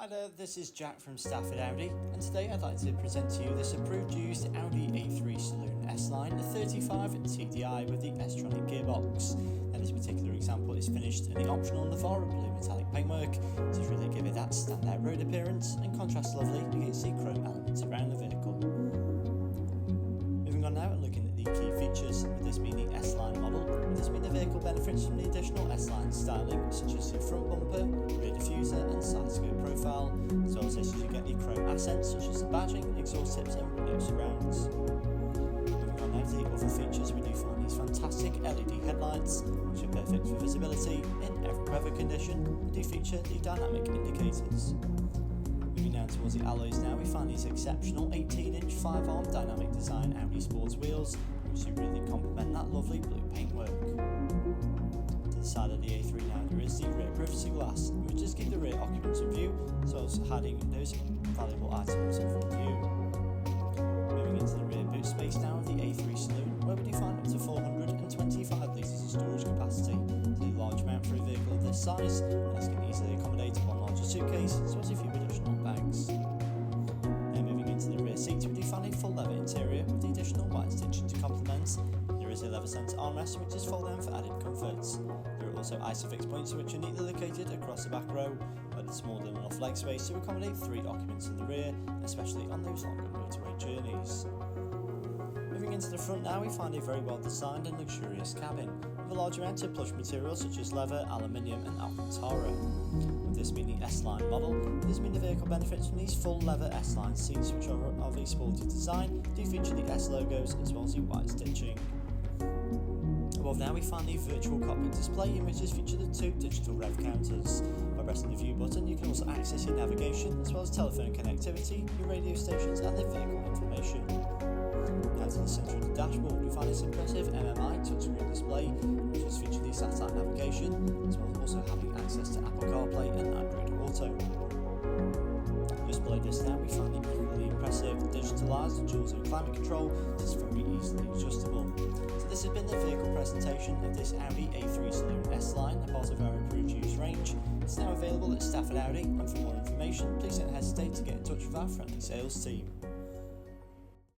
Hi there, this is Jack from Stafford Audi, and today I'd like to present to you this approved used Audi A3 Saloon S-Line, a 35 TDI with the S-Tronic gearbox. Now this particular example is finished in the optional Navara blue metallic paintwork to really give it that standout road appearance and contrast lovely against the chrome elements around the vehicle. Moving on now and looking at the key features, with this being the S-Line model, with this being the vehicle benefits from the additional S-Line styling such as the front bumper, rear diffuser and side skirt profile, as well as this you get the chrome accents such as the badging, exhaust tips and window surrounds. Moving on now to the other features, we do find these fantastic LED headlights which are perfect for visibility in every weather condition and do feature the dynamic indicators. Moving down towards the alloys now, we find these exceptional 18-inch 5-arm dynamic design Audi sports wheels which do really complement that lovely blue paintwork. To the side of the A3 now there is the rear privacy glass which does keep the rear occupants in view as well as hiding those valuable items in front of you. Moving into the rear boot space now of the A3 Saloon, where we do find up to 425 litres of storage capacity. It's a large amount for a vehicle of this size, and this can easily accommodate one larger suitcase as well as a few additional bags. Now moving into the rear seats, we do find a full leather interior with the additional white stitching to complement. There is a leather centre armrest which is fold down for added comforts. There are also Isofix points which are neatly located across the back row, but it's more than enough leg space to accommodate 3 occupants in the rear, especially on those longer motorway journeys. Moving into the front now, we find a very well designed and luxurious cabin, with a large amount of plush materials such as leather, aluminium and alcantara. With this being the S-Line model, this means the vehicle benefits from these full leather S-Line seats which are of a sporty design, do feature the S logos as well as the white stitching. Above now we find the virtual cockpit display in which is featured the 2 digital rev counters. By pressing the view button you can also access your navigation as well as telephone connectivity, your radio stations and the vehicle information. Now to the centre of the dashboard we find this impressive MMI touchscreen display which is featured the satellite navigation as well as also having access to Apple CarPlay and Android Auto. Just below this now we find the equally impressive digitalised dual zone climate control which is very easily adjustable. So this has been the vehicle presentation of this Audi A3 Saloon S-Line, a part of our approved use range. It's now available at Stafford Audi, and for more information please don't hesitate to get in touch with our friendly sales team.